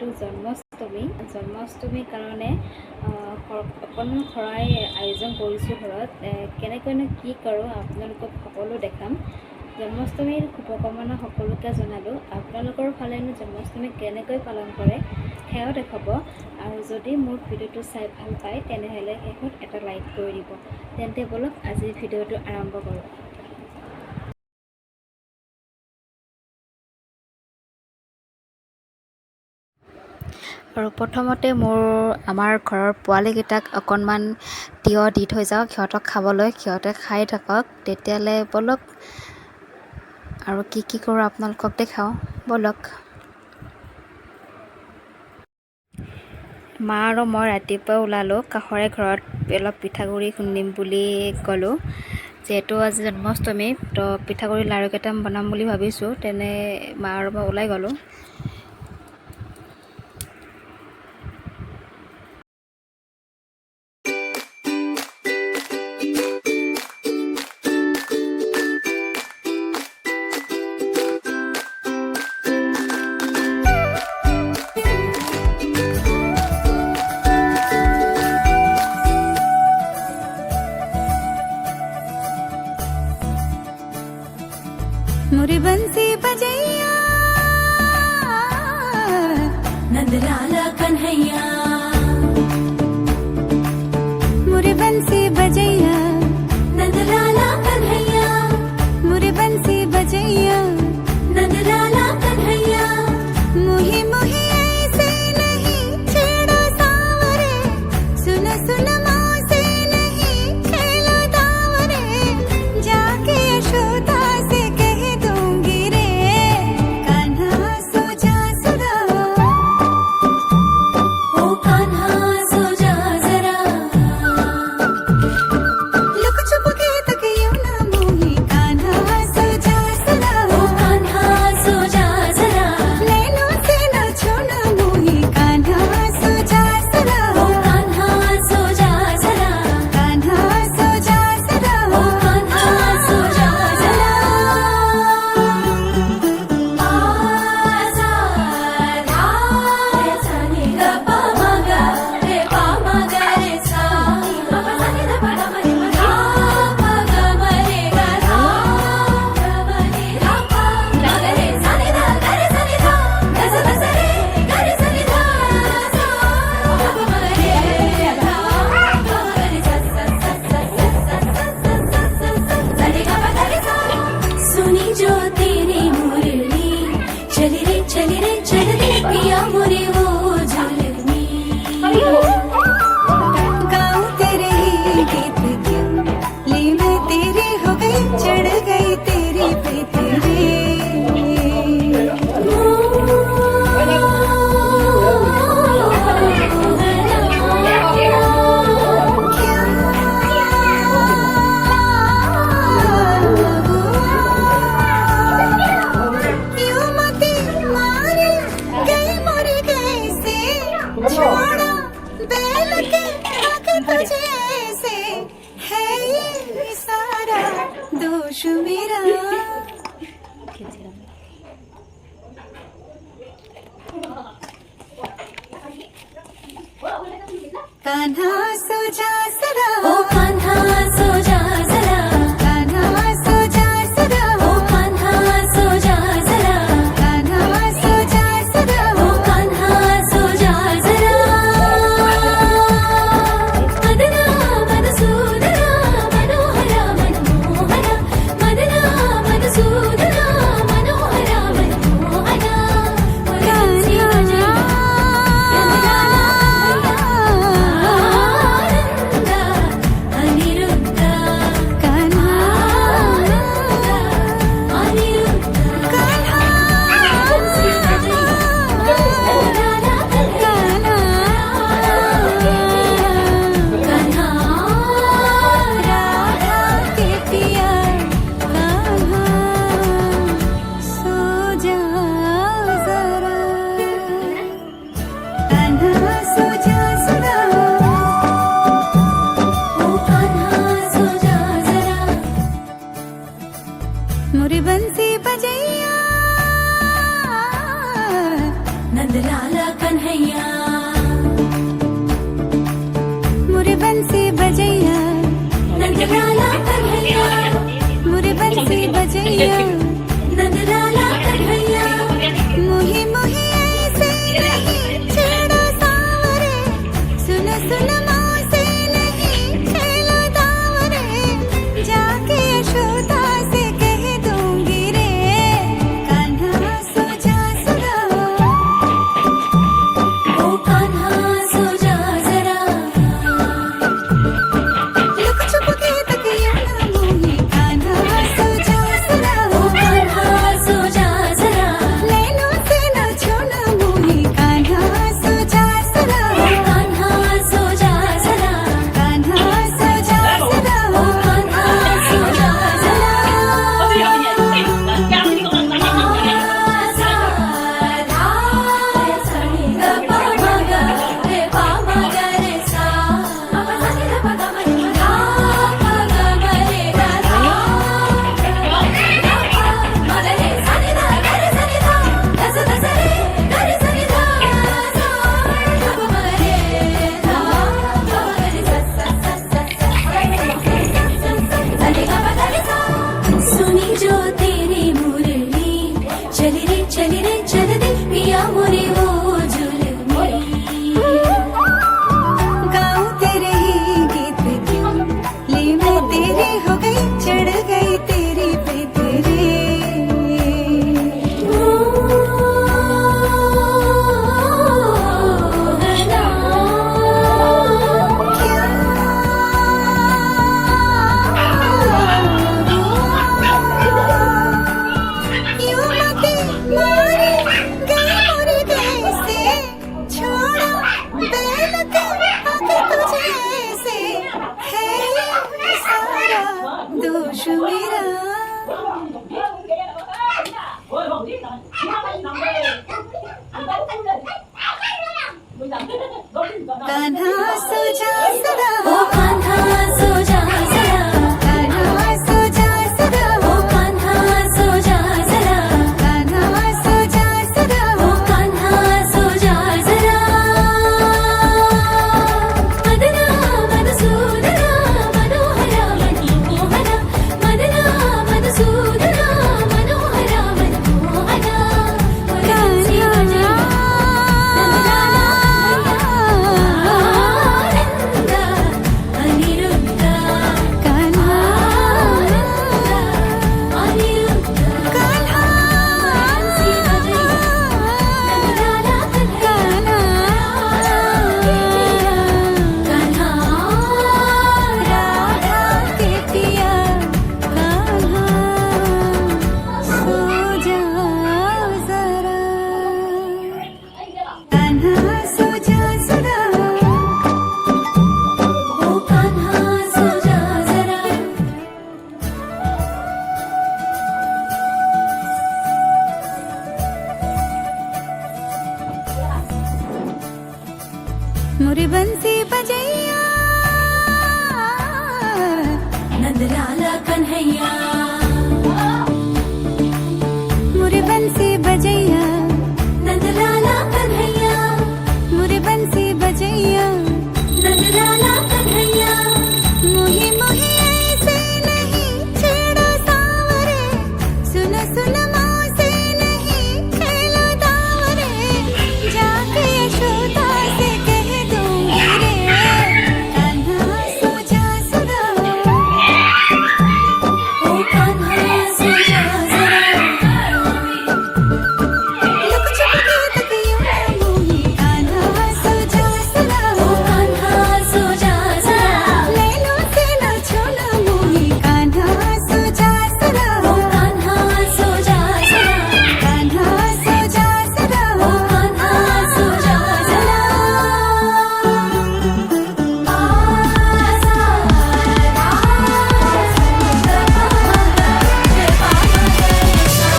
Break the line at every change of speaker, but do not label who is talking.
যিহেতু জন্মাষ্টমীৰ কাৰণে অকণমান খৰাই আয়োজন কৰিছোঁ ঘৰত। কেনেকৈনো কি কৰোঁ আপোনালোকক সকলো দেখাম। জন্মাষ্টমীৰ শুভকামনা সকলোকে জনালোঁ। আপোনালোকৰ ফালেনো জন্মাষ্টমী কেনেকৈ পালন কৰে সেয়াও দেখাব। আৰু যদি মোৰ ভিডিঅ'টো চাই ভাল পায় তেনেহ'লে শেষত এটা লাইক কৰি দিব। তেন্তে বলক আজিৰ ভিডিঅ'টো আৰম্ভ কৰোঁ। আৰু প্ৰথমতে আমাৰ ঘৰৰ পোৱালীকেইটাক অকণমান তিয়হ দি থৈ যাওঁ সিহঁতক খাবলৈ। সিহঁতে খাই থাকক, তেতিয়ালৈ বলক আৰু কি কৰোঁ আপোনালোকক দেখাওঁ বলক। মা আৰু মই ৰাতিপুৱা ওলালোঁ কাষৰে ঘৰত অলপ পিঠাগুড়ি খুন্দিম বুলি গ'লোঁ। যিহেতু আজি জন্মাষ্টমী তো পিঠাগুড়ি লাড়ু কেইটামান বনাম বুলি ভাবিছোঁ। তেনে মা আৰু মই ওলাই গ'লোঁ।
मुरी बंसी बजैया नंदलाला कन्हैया, मुरी बंसी बजैया नंदलाला कन्हैया, मुरी बंसी बजैया नंदलाला कन्हैया। मुही मुही ऐसे नहीं छेड़ो सावरे, सुन सुन मौसे नहीं खेलो दावरे, जाके यशोदा से मेरा कान्हा सो जा सदा, ओ कान्हा सो जा सदा, कान्हा सो जा सदा, ओ कान्हा सो जा सदा, कान्हा सो जा सदा, ओ कान्हा सो जा सदा। मदना मधुसूदना मनोहरा मनमोहना, मदना मधुसूदना मनोहरा मनमोहना। कान्हा सो जा सदा ओ कान्हा सो जा सदा कान्हा सो जा सदा ओ कान्हा सो जा सदा कान्हा सो जा सदा ओ कान्हा सो जा सदा मदना मधुसूदना मनोहरा मनमोहना मदना मधुसूदना मनोहरा मनमोहना मोरे बंसी बजैया नंद लाला कन्हैया